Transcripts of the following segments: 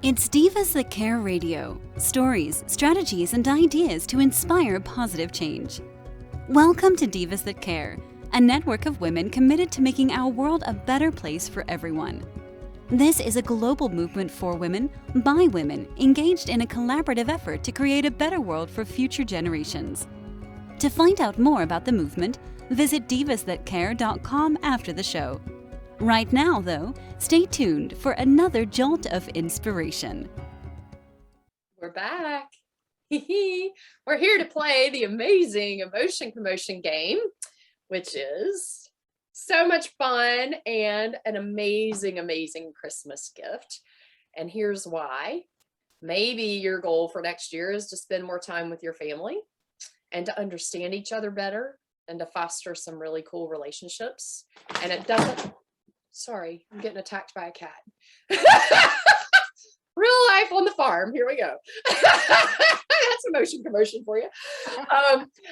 It's Divas That Care Radio. Stories, strategies, and ideas to inspire positive change. Welcome to Divas That Care, a network of women committed to making our world a better place for everyone. This is a global movement for women, by women, engaged in a collaborative effort to create a better world for future generations. To find out more about the movement, visit divasthatcare.com after the show. Right now, though, stay tuned for another jolt of inspiration. We're back. We're here to play the amazing Emotion Commotion game, which is so much fun and an amazing, amazing Christmas gift. And here's why. Maybe your goal for next year is to spend more time with your family and to understand each other better and to foster some really cool relationships. And it doesn't... Sorry, I'm getting attacked by a cat. Real life on the farm. Here we go. That's Emotion Commotion for you.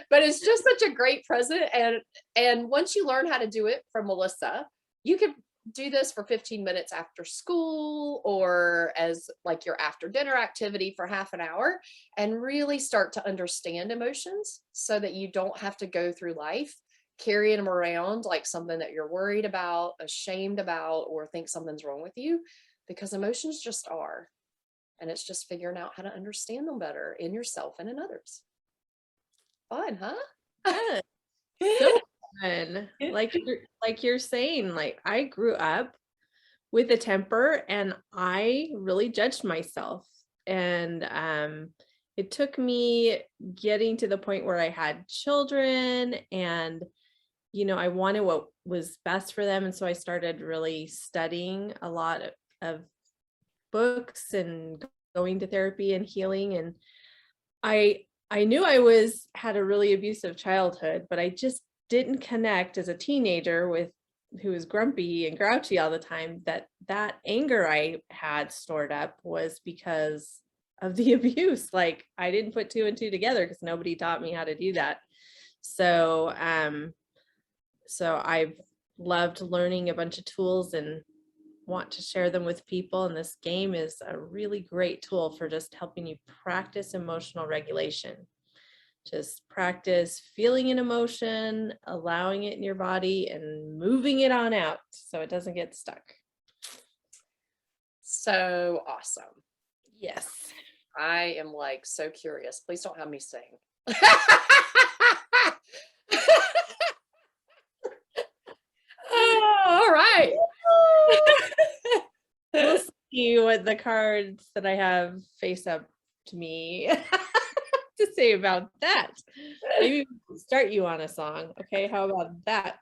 But it's just such a great present. And once you learn how to do it from Melissa, you could do this for 15 minutes after school or as like your after dinner activity for half an hour and really start to understand emotions so that you don't have to go through life carrying them around like something that you're worried about, ashamed about, or think something's wrong with you, because emotions just are. And it's just figuring out how to understand them better in yourself and in others. Fun, huh? Yeah, so fun. Like you're saying, like I grew up with a temper and I really judged myself. And it took me getting to the point where I had children and I wanted what was best for them. And so I started really studying a lot of books and going to therapy and healing. And I knew I had a really abusive childhood, but I just didn't connect as a teenager with who was grumpy and grouchy all the time, that anger I had stored up was because of the abuse. Like I didn't put two and two together because nobody taught me how to do that. So I've loved learning a bunch of tools and want to share them with people. And this game is a really great tool for just helping you practice emotional regulation. Just practice feeling an emotion, allowing it in your body and moving it on out so it doesn't get stuck. So awesome. Yes. I am like so curious. Please don't have me sing. All right. We'll see what the cards that I have face up to me to say about that. Maybe we'll start you on a song. Okay, how about that?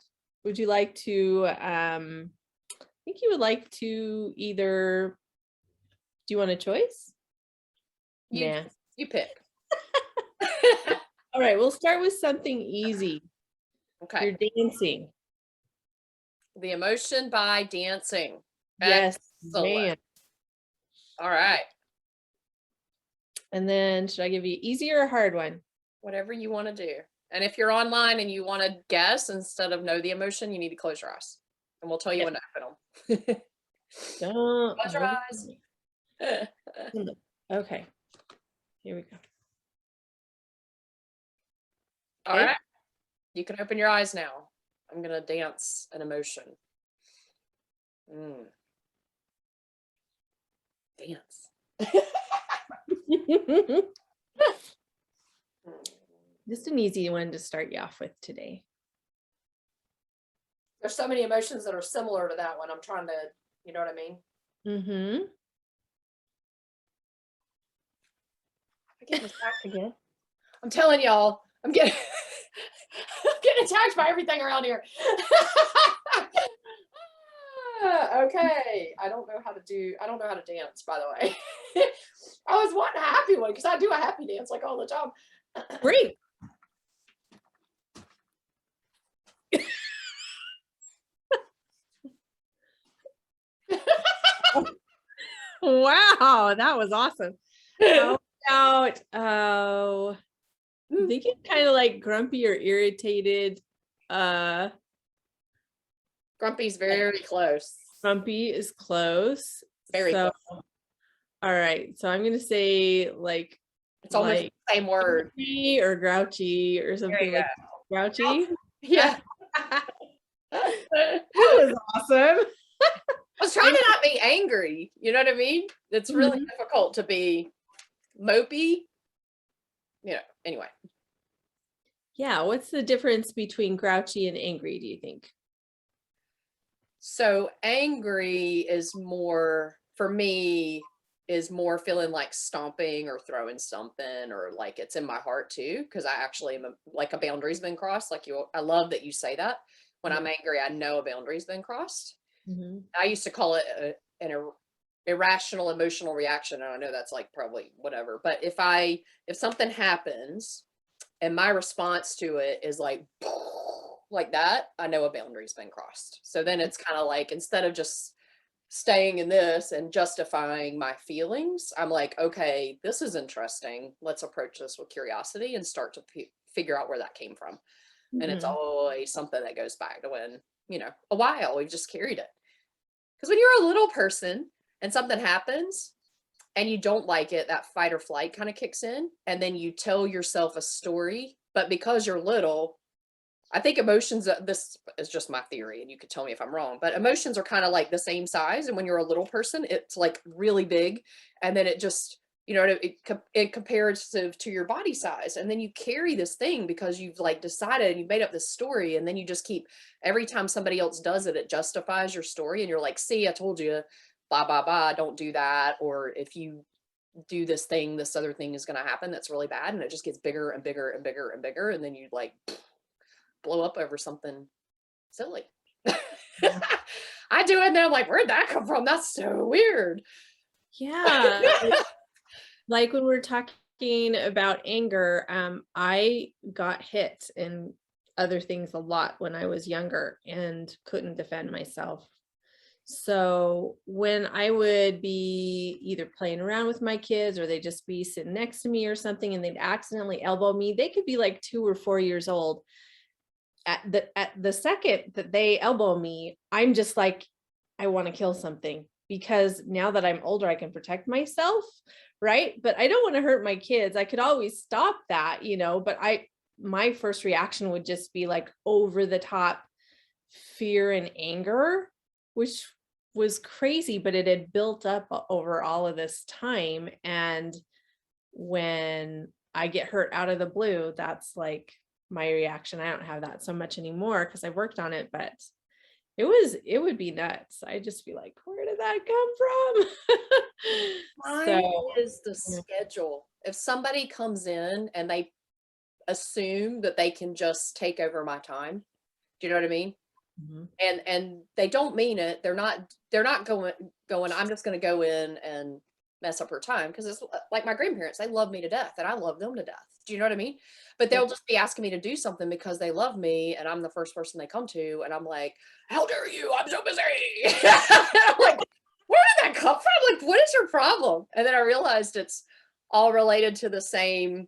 Would you like to I think you would like to either, do you want a choice? You pick. All right, we'll start with something easy. Okay. You're dancing. The Emotion by Dancing. Yes, Excellent. man. All right. And then should I give you easy or a hard one? Whatever you want to do. And if you're online and you want to guess instead of know the emotion, you need to close your eyes. And we'll tell you when to open them. Don't Close your eyes. Okay. Here we go. All right. You can open your eyes now. I'm going to dance an emotion. Dance. Just an easy one to start you off with today. There's so many emotions that are similar to that one. I'm trying to, you know what I mean? Mm-hmm. I get attacked again. I'm telling y'all, I'm getting attacked by everything around here. Okay. I don't know how to dance, by the way. I was wanting a happy one because I do a happy dance like all the time. Great. Wow, that was awesome. How about I think it's kind of like grumpy or irritated. Grumpy's very close. Grumpy is close. Very close. All right. So I'm going to say It's almost the same word. angry or grouchy or There something you like grouchy. go. Yeah. That was awesome. I was trying to not be angry. You know what I mean? It's really Mhm. difficult to be mopey. Anyway. Yeah. What's the difference between grouchy and angry, do you think? So angry is more, for me, is more feeling like stomping or throwing something, or like it's in my heart too. Cause I actually am like a boundary's been crossed. I love that you say that. When I'm angry, I know a boundary's been crossed. Mm-hmm. I used to call it an irrational emotional reaction. And I know that's like probably whatever, but if something happens and my response to it is like that, I know a boundary's been crossed. So then it's kind of like, instead of just staying in this and justifying my feelings, I'm like, okay, this is interesting. Let's approach this with curiosity and start to figure out where that came from. And it's Mm-hmm. always something that goes back to when, a while we've just carried it. Because when you're a little person and something happens and you don't like it, that fight or flight kind of kicks in. And then you tell yourself a story. But because you're little, I think emotions, this is just my theory, and you could tell me if I'm wrong, but emotions are kind of like the same size. And when you're a little person, it's like really big. And then it just, it comparative to your body size. And then you carry this thing because you've like decided and you've made up this story. And then you just keep, every time somebody else does it, it justifies your story. And you're like, see, I told you, blah, blah, blah, don't do that. Or if you do this thing, this other thing is going to happen that's really bad. And it just gets bigger and bigger and bigger and bigger. And then you like blow up over something silly. Yeah. I do it and then I'm like, where'd that come from? That's so weird. Yeah. Like when we're talking about anger, I got hit in other things a lot when I was younger and couldn't defend myself. So when I would be either playing around with my kids or they'd just be sitting next to me or something and they'd accidentally elbow me, they could be like 2 or 4 years old. At the second that they elbow me, I'm just like, I want to kill something, because now that I'm older, I can protect myself, right? But I don't want to hurt my kids. I could always stop that, but my first reaction would just be like over the top fear and anger, which was crazy, but it had built up over all of this time. And when I get hurt out of the blue, that's like my reaction. I don't have that so much anymore because I worked on it, but it would be nuts. I'd just be like, where did that come from? Mine So is the schedule. If somebody comes in and they assume that they can just take over my time, do you know what I mean? mhm. And they don't mean it. They're not going, I'm just going to go in and mess up her time, because it's like my grandparents, they love me to death and I love them to death. Do you know what I mean? But Yeah. they'll just be asking me to do something because they love me and I'm the first person they come to, and I'm like, how dare you? I'm so busy. I'm like, where did that come from? Like, what is your problem? And then I realized it's all related to the same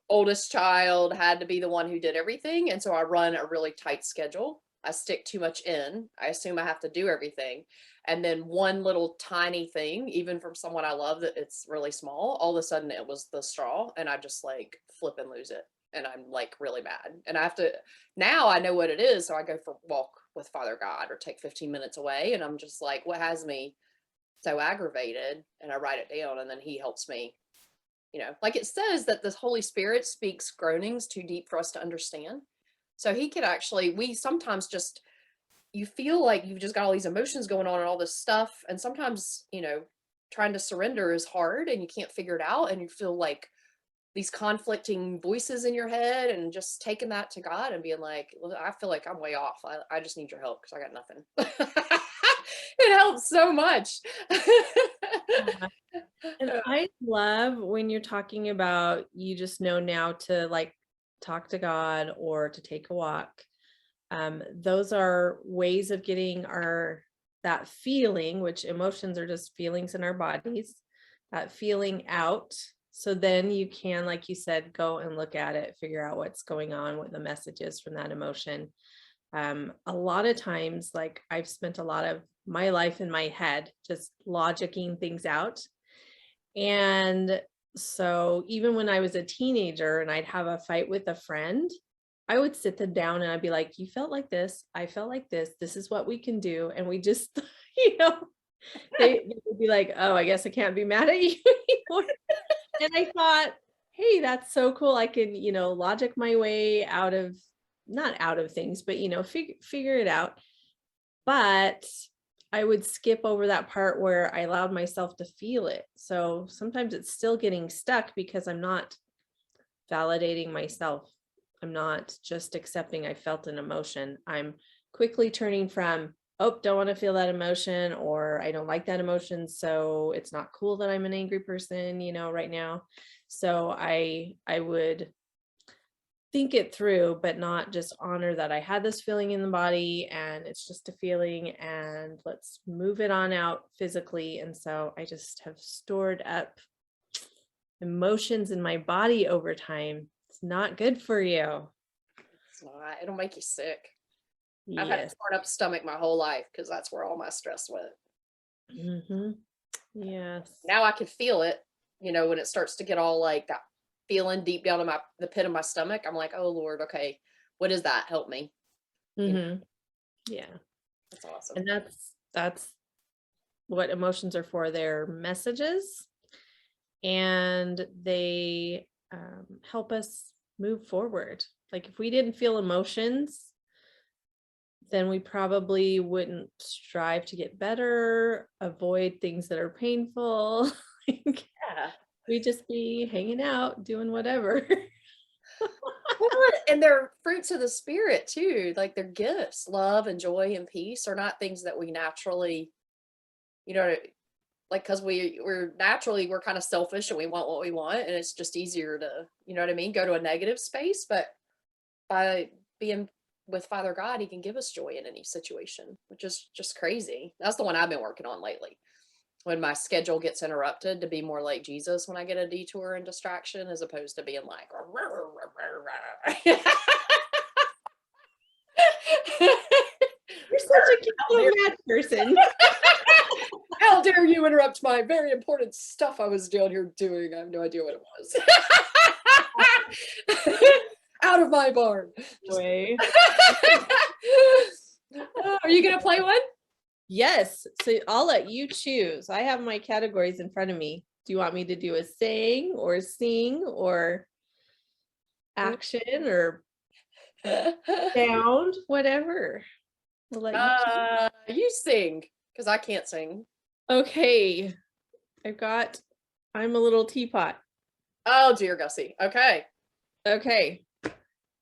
oldest child had to be the one who did everything. And so I run a really tight schedule. I stick too much in. I assume I have to do everything. And then one little tiny thing, even from someone I love that it's really small, all of a sudden it was the straw, and I just like flip and lose it. And I'm like really mad. And I have to, now I know what it is. So I go for a walk with Father God or take 15 minutes away. And I'm just like, what has me so aggravated? And I write it down, and then he helps me. Like it says that the Holy Spirit speaks groanings too deep for us to understand. So he could actually, we sometimes just, you feel like you've just got all these emotions going on and all this stuff. And sometimes, trying to surrender is hard and you can't figure it out. And you feel like these conflicting voices in your head, and just taking that to God and being like, well, I feel like I'm way off. I just need your help because I got nothing. It helps so much. And I love when you're talking about, you just know now to like talk to God or to take a walk. Those are ways of getting that feeling, which emotions are just feelings in our bodies, that feeling out. So then you can, like you said, go and look at it, figure out what's going on, what the message is from that emotion. A lot of times, like I've spent a lot of my life in my head, just logicking things out. And so even when I was a teenager and I'd have a fight with a friend, I would sit them down and I'd be like, you felt like this, I felt like this is what we can do. And we just, you know, they would be like, oh, I guess I can't be mad at you anymore. And I thought, hey, that's so cool. I can, you know, logic my way out of, not out of things, but, you know, figure it out. But I would skip over that part where I allowed myself to feel it. So sometimes it's still getting stuck because I'm not validating myself. I'm not just accepting I felt an emotion. I'm quickly turning from, oh, don't want to feel that emotion, or I don't like that emotion, so it's not cool that I'm an angry person, you know, right now. So I would think it through, but not just honor that I had this feeling in the body and it's just a feeling, and let's move it on out physically. And so I just have stored up emotions in my body over time. It's not good for you. It's not. It'll make you sick. Yes. I've had a torn up stomach my whole life because that's where all my stress went. Mm-hmm. Yes. Now I can feel it, you know, when it starts to get all like that feeling deep down in the pit of my stomach. I'm like, oh Lord, okay, what is that? Help me. Mm-hmm. You know? Yeah. That's awesome. And that's what emotions are for. They're messages, and they help us move forward. Like if we didn't feel emotions, then we probably wouldn't strive to get better, avoid things that are painful. Yeah. We'd just be hanging out, doing whatever. Well, and they're fruits of the spirit too. Like they're gifts. Love and joy and peace are not things that we naturally, you know, like, because we're naturally, we're kind of selfish and we want what we want, and it's just easier to, you know what I mean, go to a negative space. But by being with Father God, he can give us joy in any situation, which is just crazy. That's the one I've been working on lately. When my schedule gets interrupted, to be more like Jesus when I get a detour and distraction, as opposed to being like You're such a mad person. How dare you interrupt my very important stuff I was down here doing? I have no idea what it was. Out of my barn. Way. Are you gonna play one? Yes. So I'll let you choose. I have my categories in front of me. Do you want me to do a saying or sing or action or sound, whatever? We'll let you choose. You sing, because I can't sing. Okay. I'm a little teapot. Oh dear Gussie. Okay. Okay.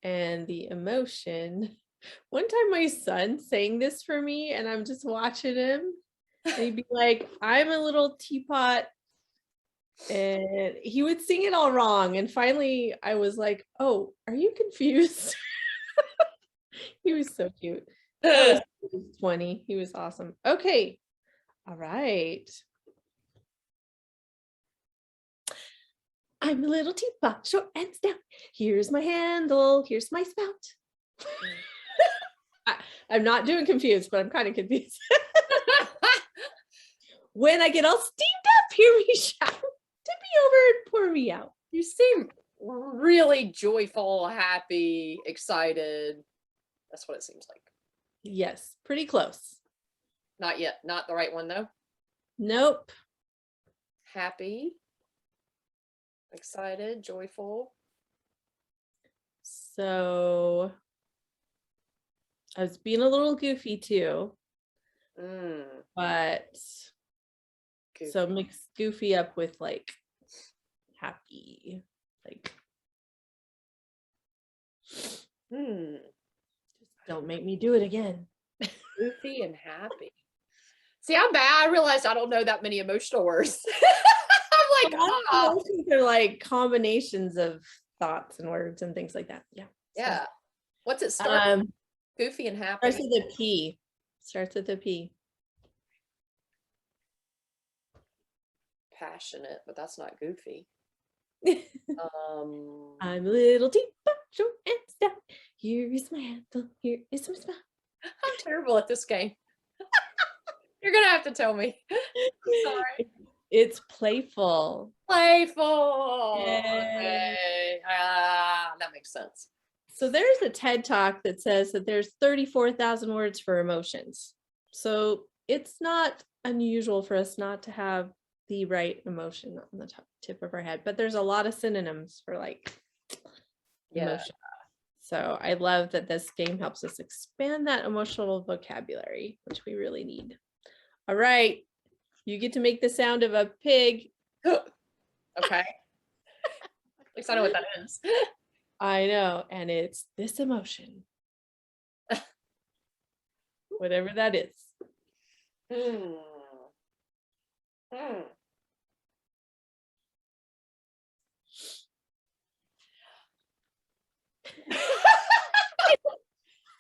And the emotion. One time my son sang this for me and I'm just watching him. And he'd be like, I'm a little teapot. And he would sing it all wrong. And finally I was like, oh, are you confused? He was so cute. That was 20. He was awesome. Okay. All right. I'm a little teapot, short and stout. Here's my handle. Here's my spout. I'm not doing confused, but I'm kind of confused. When I get all steamed up, hear me shout. Tip me over and pour me out. You seem really joyful, happy, excited. That's what it seems like. Yes, pretty close. Not yet. Not the right one though. Nope. Happy, excited, joyful. So I was being a little goofy too. But Goofy. So mix goofy up with like happy, like just don't make me do it again. Goofy and happy. See, I'm bad. I realized I don't know that many emotional words. I'm like, emotions are like combinations of thoughts and words and things like that. Yeah. Yeah. What's it start? Goofy and happy. Starts with a P. Starts with a P. Passionate, but that's not goofy. I'm a little teapot, short and stout. Here is my handle. Here is my spout. I'm terrible at this game. You're gonna have to tell me. Sorry. It's playful. Playful. Yay. Okay. That makes sense. So there's a TED Talk that says that there's 34,000 words for emotions. So it's not unusual for us not to have the right emotion on the tip of our head, but there's a lot of synonyms for like emotion. So I love that this game helps us expand that emotional vocabulary, which we really need. All right. You get to make the sound of a pig. Okay. At least I know what that is. I know. And it's this emotion. Whatever that is. Hmm. Hmm.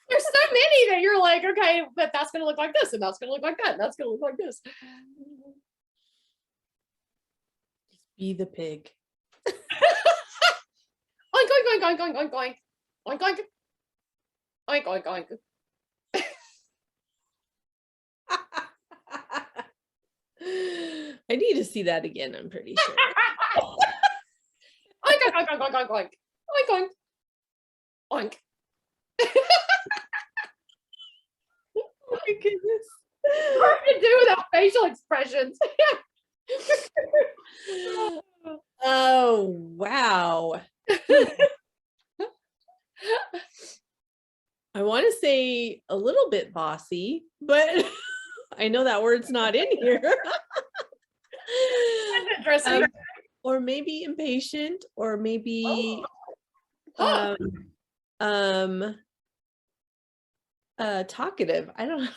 There's so many that you're like, okay, but that's going to look like this, and that's going to look like that, and that's going to look like this. Be the pig. Oink, oink, oink, oink, oink, oink, oink, oink, oink, oink, oink, oink. I need to see that again, I'm pretty sure. Oink, oink, oink, oink, oink, oink, oink, oink, oink. Oh my goodness. Hard to do without facial expressions. Oh, wow. I want to say a little bit bossy, but I know that word's not in here. That's interesting. Or maybe impatient, or maybe Oh. talkative. I don't know.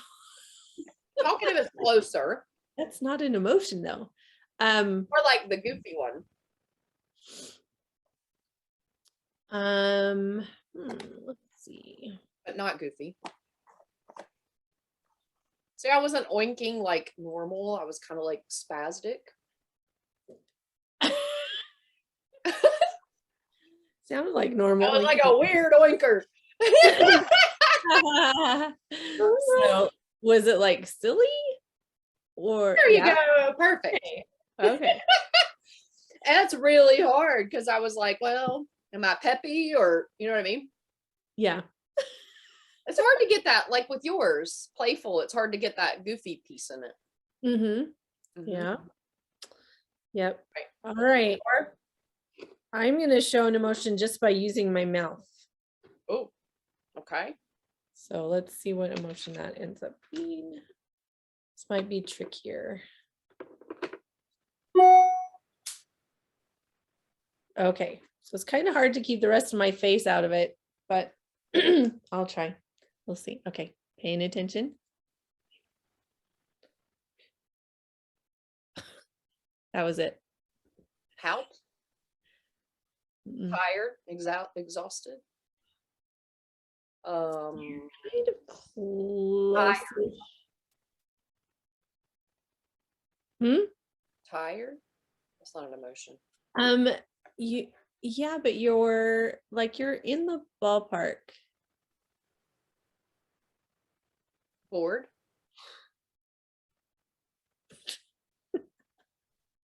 Talkative is closer. That's not an emotion though. Or like the goofy one. Let's see. But not goofy. See, I wasn't oinking like normal. I was kind of like spastic. Sounded like normal. I was like a weird oinker. So was it like silly? Or There you go. Perfect. Okay. And it's really hard because I was like, well, am I peppy, or you know what I mean? Yeah. It's hard to get that, like with yours, playful. It's hard to get that goofy piece in it. Mm-hmm. Mhm. Yeah. Yep. Right. All right. I'm going to show an emotion just by using my mouth. Oh, okay. So let's see what emotion that ends up being. This might be trickier. Okay. So it's kind of hard to keep the rest of my face out of it, but I'll try. We'll see. Okay. Paying attention. That was it. Pout, Mm. tired, exhausted. Kind of close. Tired. That's not an emotion. Yeah, but you're in the ballpark. Bored.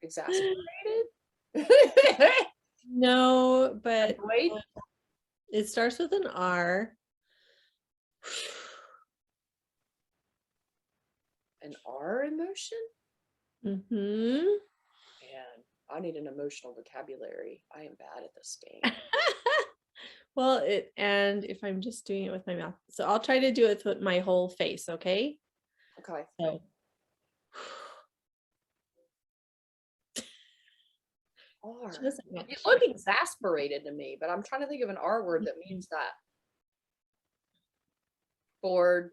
Exasperated. No, but Annoyed. it starts with an R. An R emotion? Mm-hmm. Man, I need an emotional vocabulary. I am bad at this game. Well, and if I'm just doing it with my mouth. So I'll try to do it with my whole face, okay? Okay. So R. just You look exasperated to me, but I'm trying to think of an R word that means that. Bored.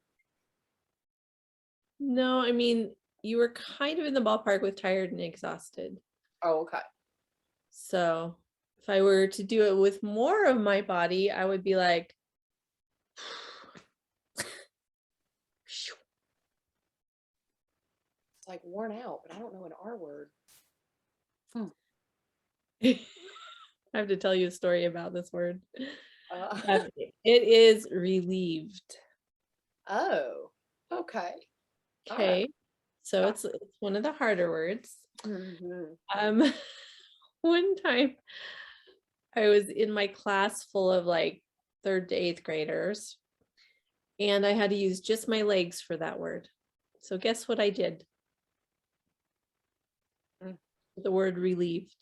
no, I mean, you were kind of in the ballpark with tired and exhausted. Oh, okay. So if I were to do it with more of my body, I would be like, It's like worn out, but I don't know an R word. I have to tell you a story about this word. Uh, It is relieved. oh, okay. Okay. So it's one of the harder words. One time I was in my class full of like 3rd to 8th graders, and I had to use just my legs for that word. So guess what I did? The word relieved.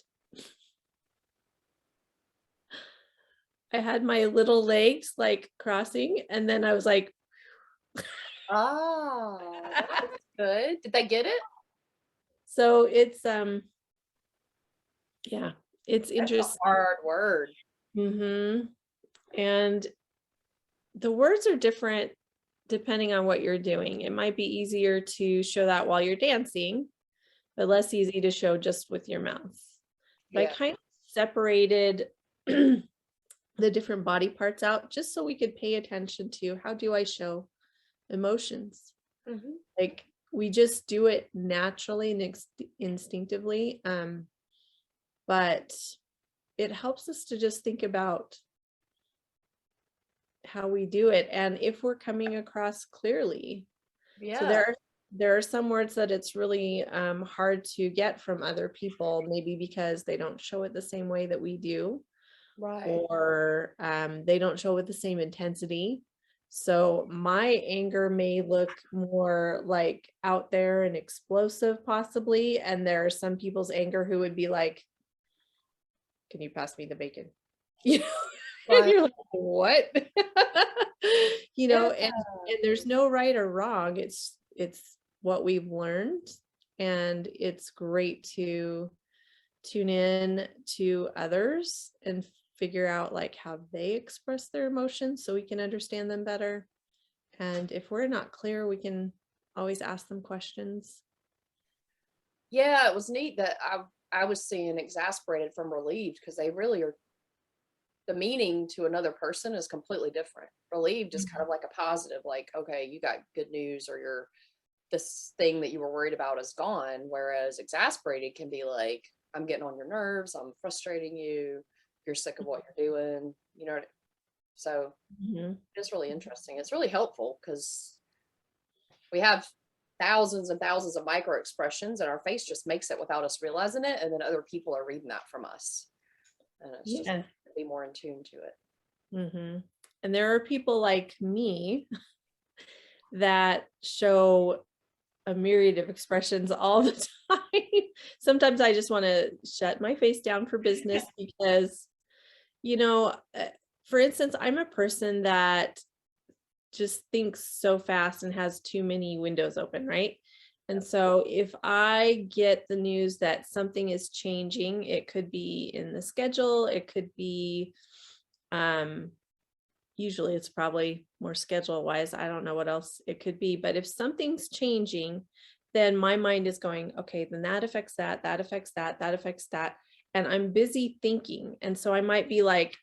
I had my little legs like crossing, and then I was like, oh, that's good. Did they get it? so it's yeah, it's That's a interesting. hard word. And the words are different depending on what you're doing. It might be easier to show that while you're dancing, but less easy to show just with your mouth. But I kind of separated the different body parts out just so we could pay attention to how do I show emotions. Like we just do it naturally and instinctively, but it helps us to just think about how we do it and if we're coming across clearly. So there are some words that it's really hard to get from other people, maybe because they don't show it the same way that we do, right? Or they don't show it the same intensity. So my anger may look more like out there and explosive possibly, and there are some people's anger who would be like, can you pass me the bacon? You know, and you're like, what? You know, and there's no right or wrong. It's what we've learned, and it's great to tune in to others and figure out like how they express their emotions so we can understand them better. And if we're not clear, we can always ask them questions. Yeah, it was neat that I was seeing exasperated from relieved, because they really are, the meaning to another person is completely different. Relieved is kind of like a positive, like, okay, you got good news, or this thing that you were worried about is gone. Whereas exasperated can be like, I'm getting on your nerves, I'm frustrating you, you're sick of what you're doing, you know. So it's really interesting. It's really helpful because we have thousands and thousands of micro expressions, and our face just makes it without us realizing it, and then other people are reading that from us, and it's just to be more in tune to it. And there are people like me that show a myriad of expressions all the time. Sometimes I just want to shut my face down for business because, you know, for instance, I'm a person that just thinks so fast and has too many windows open, right? And so if I get the news that something is changing, it could be in the schedule, it could be, usually it's probably more schedule wise. I don't know what else it could be, but if something's changing, then my mind is going, okay, then that affects that, that affects that, that affects that. And I'm busy thinking. And so I might be like,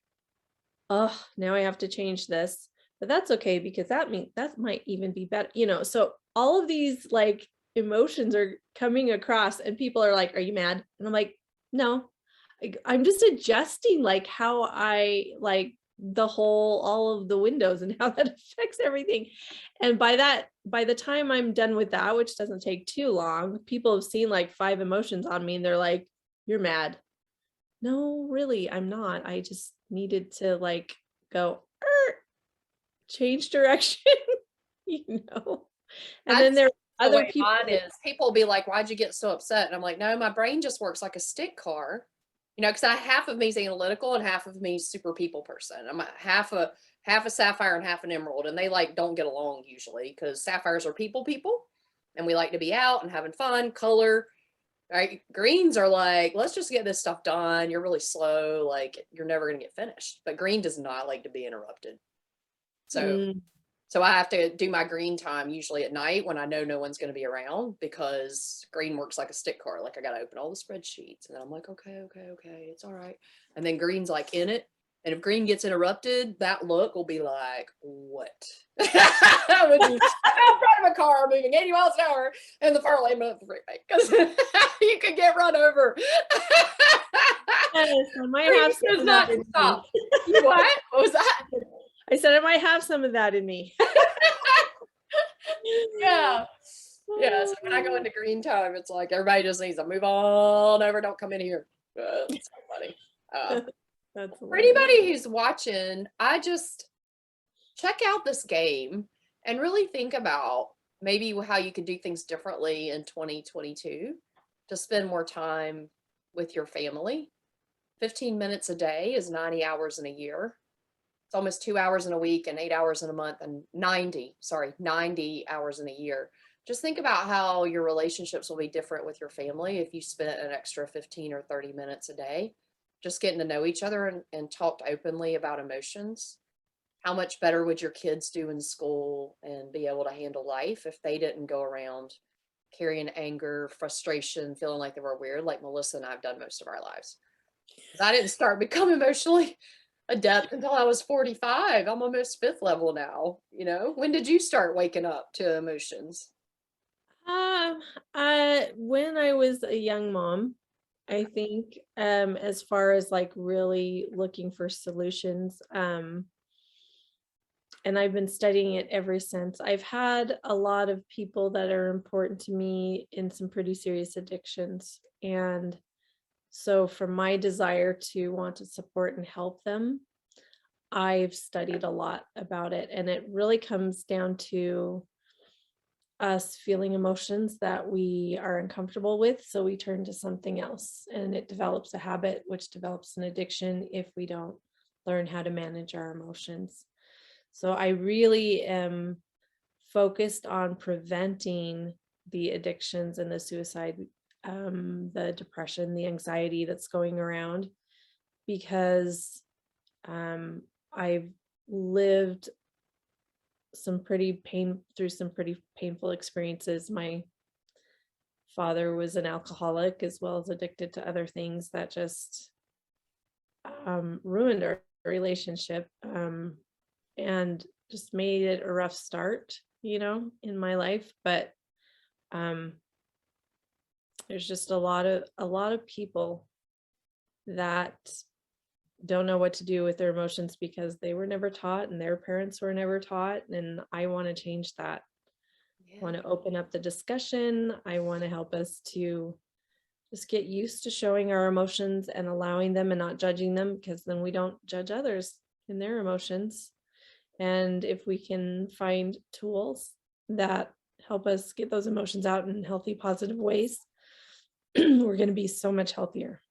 oh, now I have to change this, but that's okay, because that might even be better, you know? So all of these like emotions are coming across, and people are like, are you mad? And I'm like, no, I'm just adjusting like how I like all of the windows and how that affects everything. And by the time I'm done with that, which doesn't take too long, people have seen like 5 emotions on me and they're like, you're mad. No, really, I'm not. I just needed to like go change direction, you know. And then there are other people. People will be like, why'd you get so upset? And I'm like, no, my brain just works like a stick car. You know, because half of me is analytical and half of me is super people person. I'm half a sapphire and half an emerald, and they like don't get along usually because sapphires are people, and we like to be out and having fun, color. Right? Greens are like, let's just get this stuff done. You're really slow, like you're never gonna get finished. But green does not like to be interrupted. So I have to do my green time usually at night when I know no one's going to be around, because green works like a stick car. Like I got to open all the spreadsheets, and then I'm like, okay, it's all right. And then green's like in it. And if green gets interrupted, that look will be like, what? I'm in front of a car moving 80 miles an hour in the far lane of the freeway, because you could get run over. Yes, I might have does not stop. What was that? I said I might have some of that in me. Yeah. Yeah, so when I go into green time, it's like everybody just needs to move on over. Don't come in here. It's so funny. That's For anybody who's watching, I just check out this game and really think about maybe how you could do things differently in 2022 to spend more time with your family. 15 minutes a day is 90 hours in a year. It's almost 2 hours in a week and 8 hours in a month and 90 hours in a year. Just think about how your relationships will be different with your family if you spent an extra 15 or 30 minutes a day just getting to know each other and talked openly about emotions. How much better would your kids do in school and be able to handle life if they didn't go around carrying anger, frustration, feeling like they were weird, like Melissa and I have done most of our lives. I didn't start becoming emotionally adept until I was 45. I'm almost fifth level now. When did you start waking up to emotions? When I was a young mom, I think, as far as like really looking for solutions, and I've been studying it ever since. I've had a lot of people that are important to me in some pretty serious addictions. And so for my desire to want to support and help them, I've studied a lot about it. And it really comes down to us feeling emotions that we are uncomfortable with. So we turn to something else, and it develops a habit, which develops an addiction if we don't learn how to manage our emotions. So I really am focused on preventing the addictions and the suicide, the depression, the anxiety that's going around, because I've lived through some pretty painful experiences. My father was an alcoholic as well as addicted to other things that just ruined our relationship, and just made it a rough start, in my life. But there's just a lot of people that don't know what to do with their emotions because they were never taught and their parents were never taught. And I want to change that. I want to open up the discussion. I want to help us to just get used to showing our emotions and allowing them and not judging them, because then we don't judge others in their emotions. And if we can find tools that help us get those emotions out in healthy, positive ways, we're going to be so much healthier.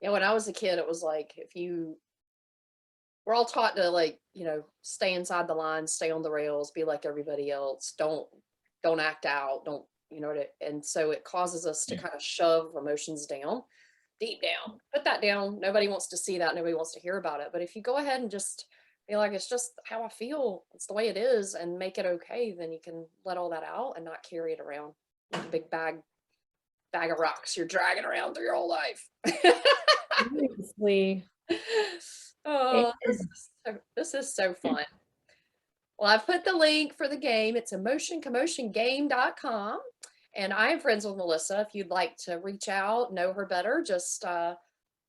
Yeah, when I was a kid, it was like we're all taught to stay inside the lines, stay on the rails, be like everybody else, don't act out, don't, and so it causes us to kind of shove emotions down, deep down, put that down. Nobody wants to see that. Nobody wants to hear about it. But if you go ahead and just be like, it's just how I feel, it's the way it is, and make it okay, then you can let all that out and not carry it around like a big bag of rocks you're dragging around through your whole life. Seriously. Oh, this is so fun. Well, I've put the link for the game. It's emotioncommotiongame.com. And I am friends with Melissa. If you'd like to reach out, know her better, just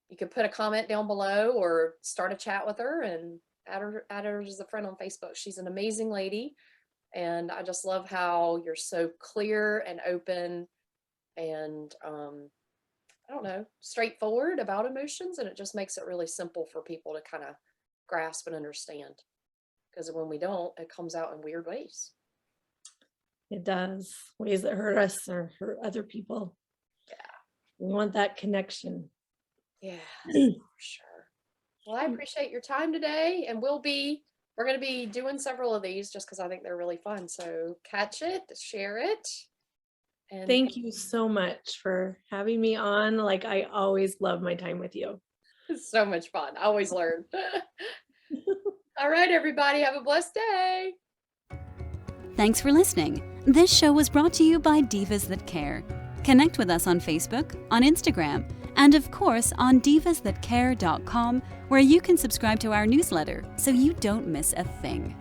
you can put a comment down below or start a chat with her and add her as a friend on Facebook. She's an amazing lady. And I just love how you're so clear and open and I don't know, straightforward about emotions, and it just makes it really simple for people to kind of grasp and understand. Because when we don't, it comes out in weird ways. It does, ways that hurt us or hurt other people. Yeah, we want that connection. Yeah, for sure. Well, I appreciate your time today, and we're going to be doing several of these just because I think they're really fun. So catch it, share it. And thank you so much for having me on. Like, I always love my time with you. It's so much fun. I always learn. All right, everybody, have a blessed day. Thanks for listening. This show was brought to you by Divas That Care. Connect with us on Facebook, on Instagram, and of course on divasthatcare.com, where you can subscribe to our newsletter so you don't miss a thing.